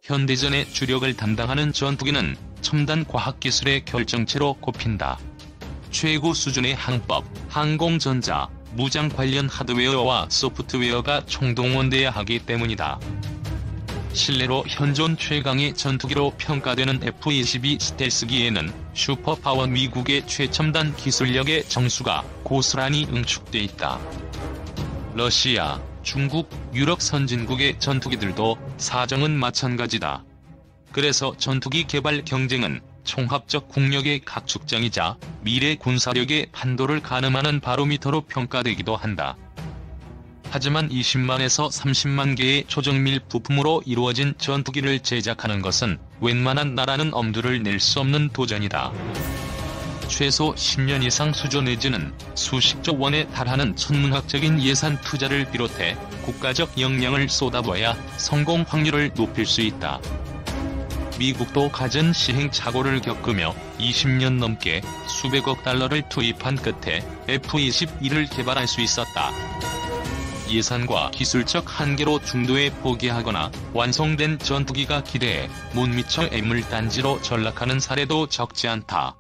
현대전의 주력을 담당하는 전투기는 첨단 과학기술의 결정체로 꼽힌다. 최고 수준의 항법, 항공전자, 무장 관련 하드웨어와 소프트웨어가 총동원돼야 하기 때문이다. 실내로 현존 최강의 전투기로 평가되는 F-22 스텔스기에는 슈퍼파워 미국의 최첨단 기술력의 정수가 고스란히 응축돼 있다. 러시아, 중국, 유럽 선진국의 전투기들도 사정은 마찬가지다. 그래서 전투기 개발 경쟁은 총합적 국력의 각축장이자 미래 군사력의 판도를 가늠하는 바로미터로 평가되기도 한다. 하지만 20만에서 30만 개의 초정밀 부품으로 이루어진 전투기를 제작하는 것은 웬만한 나라는 엄두를 낼 수 없는 도전이다. 최소 10년 이상 수조 내지는 수십조 원에 달하는 천문학적인 예산 투자를 비롯해 국가적 역량을 쏟아부어야 성공 확률을 높일 수 있다. 미국도 갖은 시행착오를 겪으며 20년 넘게 수백억 달러를 투입한 끝에 F-22를 개발할 수 있었다. 예산과 기술적 한계로 중도에 포기하거나 완성된 전투기가 기대에 못 미쳐 애물단지로 전락하는 사례도 적지 않다.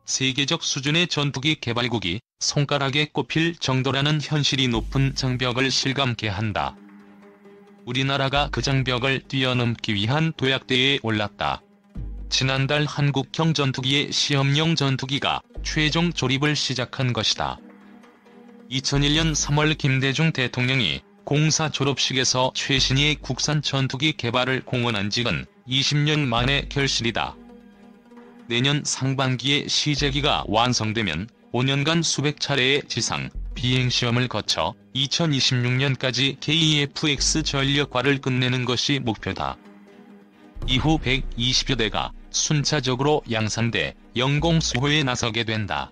세계적 수준의 전투기 개발국이 손가락에 꼽힐 정도라는 현실이 높은 장벽을 실감케 한다. 우리나라가 그 장벽을 뛰어넘기 위한 도약대에 올랐다. 지난달 한국형 전투기의 시험용 전투기가 최종 조립을 시작한 것이다. 2001년 3월 김대중 대통령이 공사 졸업식에서 최신의 국산 전투기 개발을 공언한 지는 20년 만의 결실이다. 내년 상반기에 시제기가 완성되면 5년간 수백 차례의 지상, 비행시험을 거쳐 2026년까지 KF-X 전력화를 끝내는 것이 목표다. 이후 120여 대가 순차적으로 양산돼 영공수호에 나서게 된다.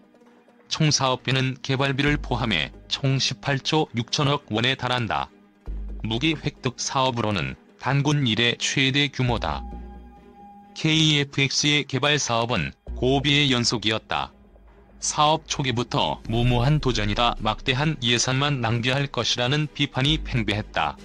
총 사업비는 개발비를 포함해 총 18조 6천억 원에 달한다. 무기 획득 사업으로는 단군 이래 최대 규모다. KF-X의 개발 사업은 고비의 연속이었다. 사업 초기부터 무모한 도전이다, 막대한 예산만 낭비할 것이라는 비판이 팽배했다.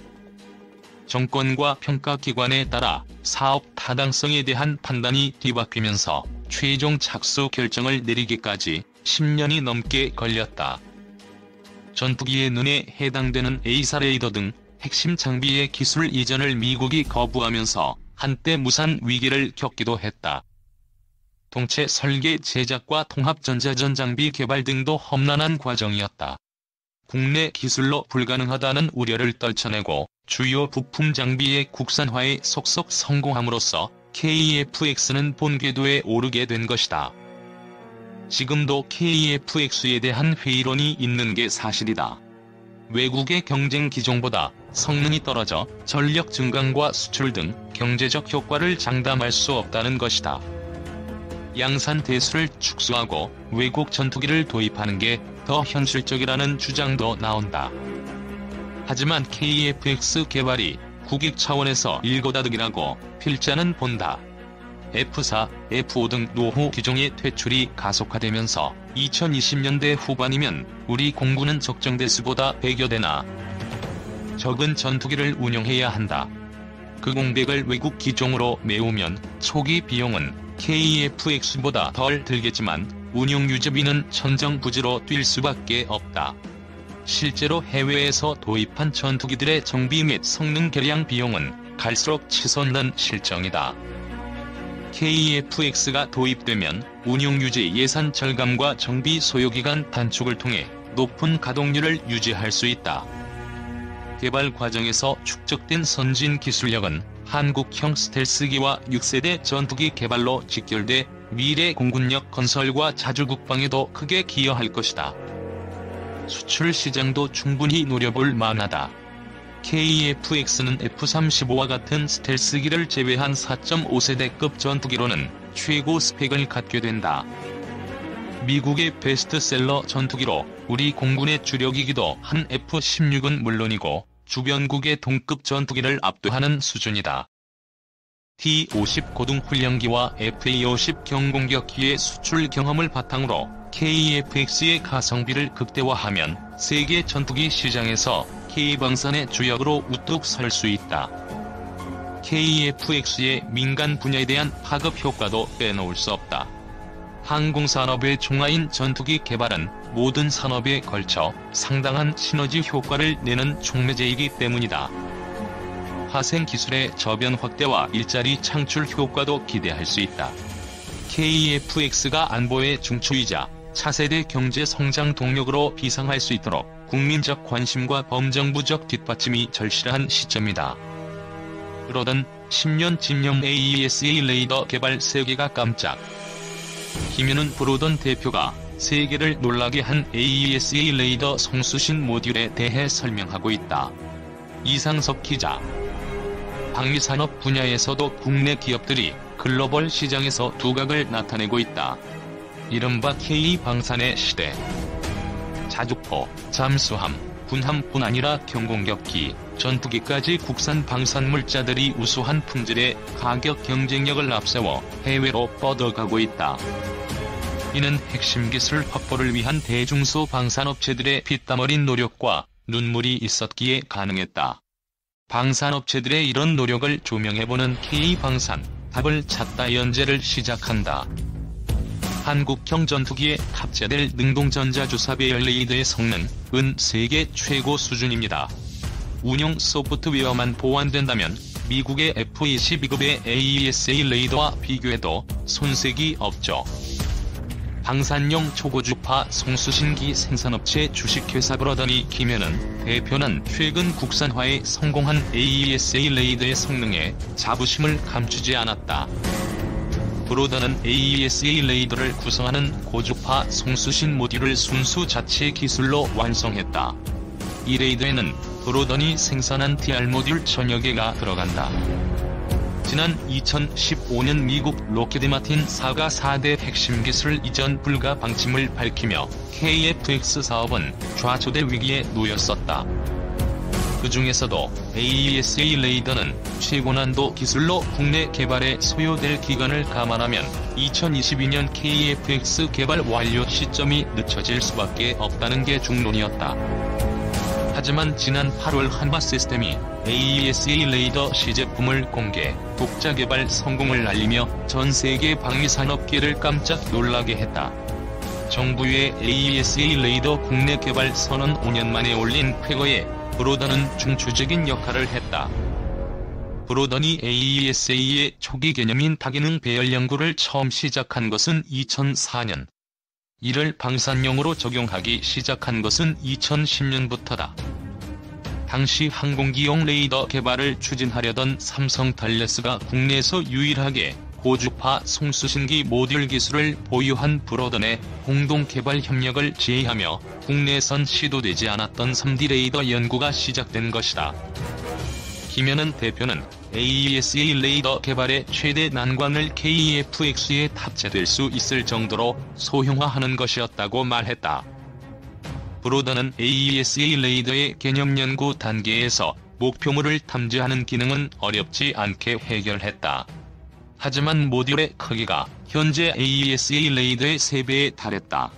정권과 평가기관에 따라 사업 타당성에 대한 판단이 뒤바뀌면서 최종 착수 결정을 내리기까지 10년이 넘게 걸렸다. 전투기의 눈에 해당되는 A사 레이더 등 핵심 장비의 기술 이전을 미국이 거부하면서 한때 무산 위기를 겪기도 했다. 동체 설계 제작과 통합 전자전장비 개발 등도 험난한 과정이었다. 국내 기술로 불가능하다는 우려를 떨쳐내고 주요 부품 장비의 국산화에 속속 성공함으로써 KF-X는 본 궤도에 오르게 된 것이다. 지금도 KF-X에 대한 회의론이 있는 게 사실이다. 외국의 경쟁 기종보다 성능이 떨어져 전력 증강과 수출 등 경제적 효과를 장담할 수 없다는 것이다. 양산 대수를 축소하고 외국 전투기를 도입하는 게 더 현실적이라는 주장도 나온다. 하지만 KF-X 개발이 국익 차원에서 일거다득이라고 필자는 본다. F4, F5 등 노후 기종의 퇴출이 가속화되면서 2020년대 후반이면 우리 공군은 적정 대수보다 100여 대나 적은 전투기를 운용해야 한다. 그 공백을 외국 기종으로 메우면 초기 비용은 KF-X보다 덜 들겠지만 운용 유지비는 천정부지로 뛸 수밖에 없다. 실제로 해외에서 도입한 전투기들의 정비 및 성능 개량 비용은 갈수록 치솟는 실정이다. KF-X가 도입되면 운용유지 예산 절감과 정비 소요기간 단축을 통해 높은 가동률을 유지할 수 있다. 개발 과정에서 축적된 선진 기술력은 한국형 스텔스기와 6세대 전투기 개발로 직결돼 미래 공군력 건설과 자주국방에도 크게 기여할 것이다. 수출 시장도 충분히 노려볼 만하다. KF-X는 F-35와 같은 스텔스기를 제외한 4.5세대급 전투기로는 최고 스펙을 갖게 된다. 미국의 베스트셀러 전투기로 우리 공군의 주력이기도 한 F-16은 물론이고 주변국의 동급 전투기를 압도하는 수준이다. T-50 고등훈련기와 FA-50 경공격기의 수출 경험을 바탕으로 KF-X의 가성비를 극대화하면 세계 전투기 시장에서 K방산의 주역으로 우뚝 설 수 있다. KF-X의 민간 분야에 대한 파급 효과도 빼놓을 수 없다. 항공산업의 종아인 전투기 개발은 모든 산업에 걸쳐 상당한 시너지 효과를 내는 촉매제이기 때문이다. 화생기술의 저변 확대와 일자리 창출 효과도 기대할 수 있다. KF-X가 안보의 중추이자 차세대 경제 성장 동력으로 비상할 수 있도록 국민적 관심과 범정부적 뒷받침이 절실한 시점이다. 그러던 10년 집념 AESA 레이더 개발 세계가 깜짝. 김윤은 브로던 대표가 세계를 놀라게 한 AESA 레이더 송수신 모듈에 대해 설명하고 있다. 이상석 기자. 방위산업 분야에서도 국내 기업들이 글로벌 시장에서 두각을 나타내고 있다. 이른바 K방산의 시대. 자주포, 잠수함, 군함뿐 아니라 경공격기, 전투기까지 국산 방산물자들이 우수한 품질의 가격 경쟁력을 앞세워 해외로 뻗어가고 있다. 이는 핵심 기술 확보를 위한 대중소 방산업체들의 피땀 어린 노력과 눈물이 있었기에 가능했다. 방산업체들의 이런 노력을 조명해보는 K방산, 답을 찾다 연재를 시작한다. 한국형 전투기에 탑재될 능동전자주사 배열 레이더의 성능은 세계 최고 수준입니다. 운용 소프트웨어만 보완된다면 미국의 F-22급의 AESA 레이더와 비교해도 손색이 없죠. 방산용 초고주파 송수신기 생산업체 주식회사 브로더니 김현은 대표는 최근 국산화에 성공한 AESA 레이더의 성능에 자부심을 감추지 않았다. 브로더는 AESA 레이더를 구성하는 고주파 송수신 모듈을 순수 자체 기술로 완성했다. 이 레이더에는 브로더니 생산한 TR 모듈 천여 개가 들어간다. 지난 2015년 미국 로키드 마틴 4가 4대 핵심 기술 이전 불가 방침을 밝히며 KF-X 사업은 좌초될 위기에 놓였었다. 그 중에서도 AESA 레이더는 최고난도 기술로 국내 개발에 소요될 기간을 감안하면 2022년 KF-X 개발 완료 시점이 늦춰질 수밖에 없다는 게 중론이었다. 하지만 지난 8월 한화시스템이 AESA 레이더 시제품을 공개, 독자 개발 성공을 알리며 전 세계 방위산업계를 깜짝 놀라게 했다. 정부의 AESA 레이더 국내 개발 선언 5년 만에 올린 쾌거에 브로더는 중추적인 역할을 했다. 브로더니 AESA의 초기 개념인 다기능 배열 연구를 처음 시작한 것은 2004년. 이를 방산용으로 적용하기 시작한 것은 2010년부터다. 당시 항공기용 레이더 개발을 추진하려던 삼성달레스가 국내에서 유일하게 고주파 송수신기 모듈 기술을 보유한 브로던의 공동 개발 협력을 제의하며 국내에선 시도되지 않았던 3D 레이더 연구가 시작된 것이다. 김현은 대표는 AESA 레이더 개발의 최대 난관을 KF-X에 탑재될 수 있을 정도로 소형화하는 것이었다고 말했다. 브로더는 AESA 레이더의 개념 연구 단계에서 목표물을 탐지하는 기능은 어렵지 않게 해결했다. 하지만 모듈의 크기가 현재 AESA 레이더의 3배에 달했다.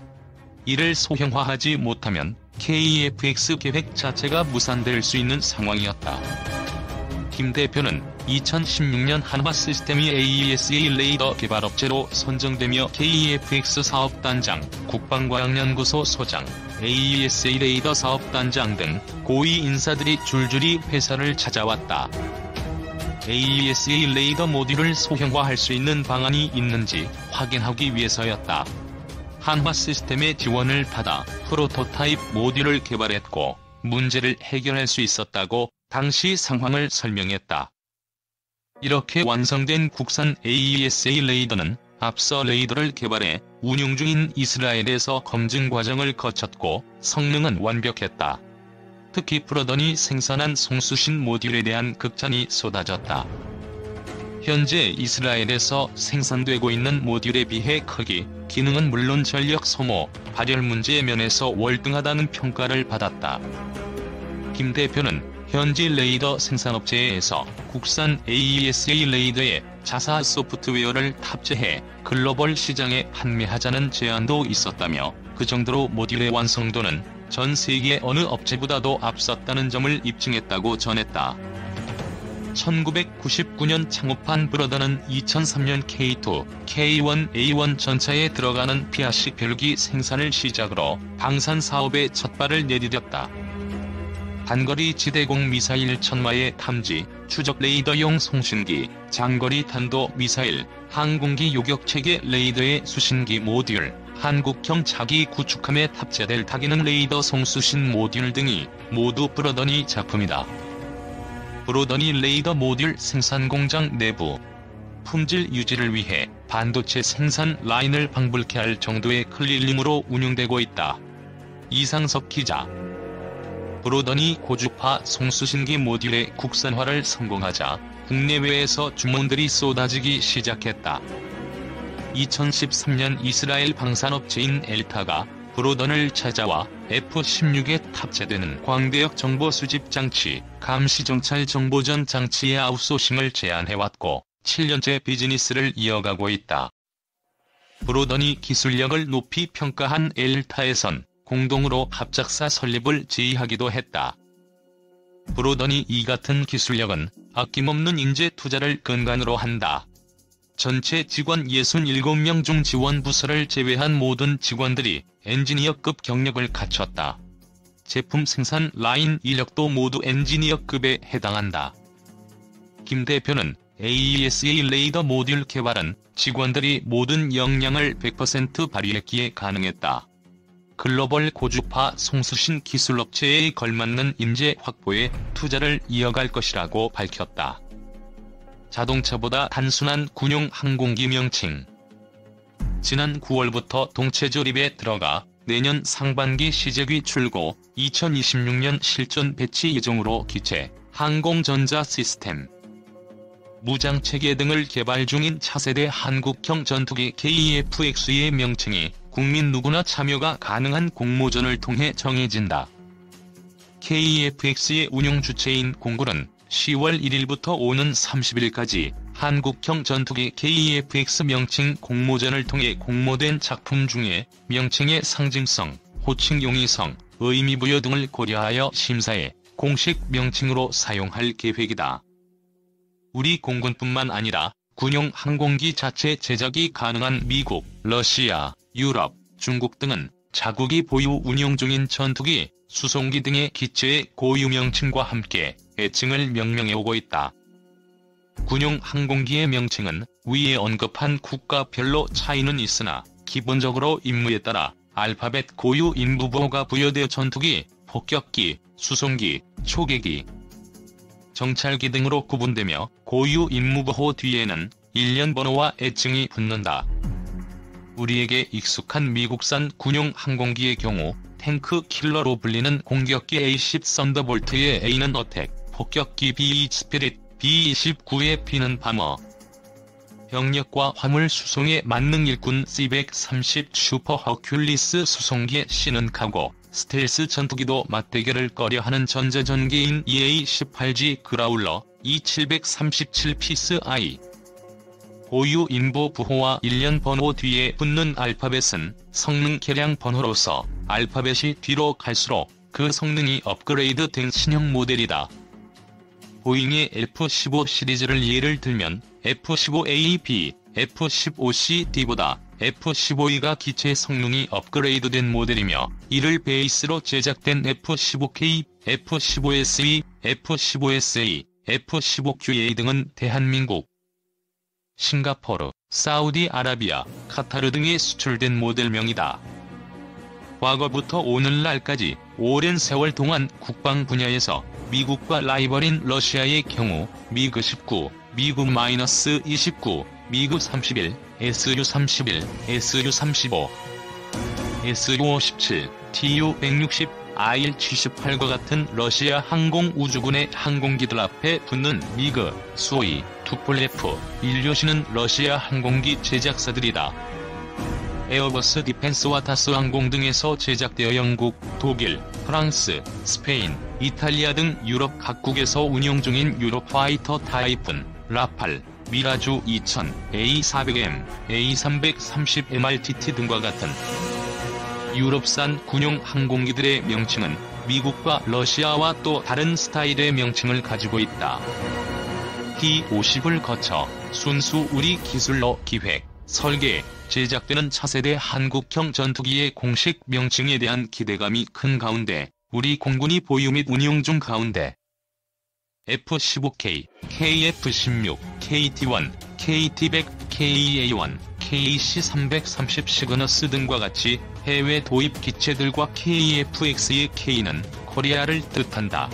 이를 소형화하지 못하면 KF-X 계획 자체가 무산될 수 있는 상황이었다. 김 대표는 2016년 한화시스템이 AESA 레이더 개발업체로 선정되며 KF-X 사업단장, 국방과학연구소 소장, AESA 레이더 사업단장 등 고위 인사들이 줄줄이 회사를 찾아왔다. AESA 레이더 모듈을 소형화할 수 있는 방안이 있는지 확인하기 위해서였다. 한화시스템의 지원을 받아 프로토타입 모듈을 개발했고 문제를 해결할 수 있었다고 당시 상황을 설명했다. 이렇게 완성된 국산 AESA 레이더는 앞서 레이더를 개발해 운용 중인 이스라엘에서 검증 과정을 거쳤고 성능은 완벽했다. 특히 브로더니 생산한 송수신 모듈에 대한 극찬이 쏟아졌다. 현재 이스라엘에서 생산되고 있는 모듈에 비해 크기, 기능은 물론 전력 소모, 발열 문제 면에서 월등하다는 평가를 받았다. 김 대표는 현지 레이더 생산업체에서 국산 AESA 레이더에 자사 소프트웨어를 탑재해 글로벌 시장에 판매하자는 제안도 있었다며 그 정도로 모듈의 완성도는 전 세계 어느 업체보다도 앞섰다는 점을 입증했다고 전했다. 1999년 창업한 브로더는 2003년 K2, K1A1 전차에 들어가는 피아식 벼룩이 생산을 시작으로 방산 사업에 첫발을 내디뎠다. 단거리 지대공 미사일 천마의 탐지, 추적 레이더용 송신기, 장거리 탄도 미사일, 항공기 요격체계 레이더의 수신기 모듈, 한국형 자기 구축함에 탑재될 다기능 레이더 송수신 모듈 등이 모두 브로더니 작품이다. 브로더니 레이더 모듈 생산 공장 내부 품질 유지를 위해 반도체 생산 라인을 방불케 할 정도의 클린룸으로 운영되고 있다. 이상석 기자. 브로더니 고주파 송수신기 모듈의 국산화를 성공하자 국내외에서 주문들이 쏟아지기 시작했다. 2013년 이스라엘 방산업체인 엘타가 브로던을 찾아와 F-16에 탑재되는 광대역 정보 수집 장치, 감시 정찰 정보전 장치의 아웃소싱을 제안해왔고 7년째 비즈니스를 이어가고 있다. 브로던이 기술력을 높이 평가한 엘타에선 공동으로 합작사 설립을 제의하기도 했다. 브로던이 이 같은 기술력은 아낌없는 인재 투자를 근간으로 한다. 전체 직원 67명 중 지원 부서를 제외한 모든 직원들이 엔지니어급 경력을 갖췄다. 제품 생산 라인 인력도 모두 엔지니어급에 해당한다. 김 대표는 AESA 레이더 모듈 개발은 직원들이 모든 역량을 100% 발휘했기에 가능했다. 글로벌 고주파 송수신 기술업체에 걸맞는 인재 확보에 투자를 이어갈 것이라고 밝혔다. 자동차보다 단순한 군용 항공기 명칭. 지난 9월부터 동체 조립에 들어가 내년 상반기 시제기 출고, 2026년 실전 배치 예정으로 기체, 항공전자 시스템, 무장체계 등을 개발 중인 차세대 한국형 전투기 KF-X의 명칭이 국민 누구나 참여가 가능한 공모전을 통해 정해진다. KF-X의 운용 주체인 공군은 10월 1일부터 오는 30일까지 한국형 전투기 KF-X 명칭 공모전을 통해 공모된 작품 중에 명칭의 상징성, 호칭 용이성, 의미부여 등을 고려하여 심사해 공식 명칭으로 사용할 계획이다. 우리 공군뿐만 아니라 군용 항공기 자체 제작이 가능한 미국, 러시아, 유럽, 중국 등은 자국이 보유 운용 중인 전투기, 수송기 등의 기체의 고유 명칭과 함께 애칭을 명명해오고 있다. 군용 항공기의 명칭은 위에 언급한 국가별로 차이는 있으나 기본적으로 임무에 따라 알파벳 고유 인부보호가 부여되어 전투기, 폭격기, 수송기, 초계기, 정찰기 등으로 구분되며 고유 임무보호 뒤에는 일련 번호와 애칭이 붙는다. 우리에게 익숙한 미국산 군용 항공기의 경우 탱크 킬러로 불리는 공격기 A-10 썬더볼트의 A는 어택, 폭격기 B-2 스피릿, B-29의 B는 바머, 병력과 화물 수송에 만능 일군 C-130 슈퍼 허큘리스 수송기의 C는 카고, 스텔스 전투기도 맞대결을 꺼려하는 전자전개인 EA-18G 그라울러, E-737 피스 I. 고유 인보 부호와 일련 번호 뒤에 붙는 알파벳은 성능 개량 번호로서 알파벳이 뒤로 갈수록 그 성능이 업그레이드된 신형 모델이다. 보잉의 F-15 시리즈를 예를 들면 F-15A-B, F-15C-D보다 F-15E가 기체 성능이 업그레이드된 모델이며 이를 베이스로 제작된 F-15K, F-15SE, F-15SA, F-15QA 등은 대한민국, 싱가포르, 사우디아라비아, 카타르 등에 수출된 모델명이다. 과거부터 오늘날까지 오랜 세월 동안 국방 분야에서 미국과 라이벌인 러시아의 경우 미그-19, 미그-29, 미그-31, Su-31, Su-35, Su-57, Tu-160, IL-78과 같은 러시아 항공우주군의 항공기들 앞에 붙는 미그, 수호이, 투폴레프, 일료시는 러시아 항공기 제작사들이다. 에어버스 디펜스와 다스항공 등에서 제작되어 영국, 독일, 프랑스, 스페인, 이탈리아 등 유럽 각국에서 운용 중인 유로파이터 타이푼, 라팔, 미라주 2000, A400M, A330MRTT 등과 같은 유럽산 군용 항공기들의 명칭은 미국과 러시아와 또 다른 스타일의 명칭을 가지고 있다. T-50을 거쳐 순수 우리 기술로 기획, 설계, 제작되는 차세대 한국형 전투기의 공식 명칭에 대한 기대감이 큰 가운데 우리 공군이 보유 및 운용 중 가운데 F-15K, KF-16, KT-1, KT-100, KA-1, KC-330 시그너스 등과 같이 해외 도입 기체들과 KF-X의 K는 코리아를 뜻한다.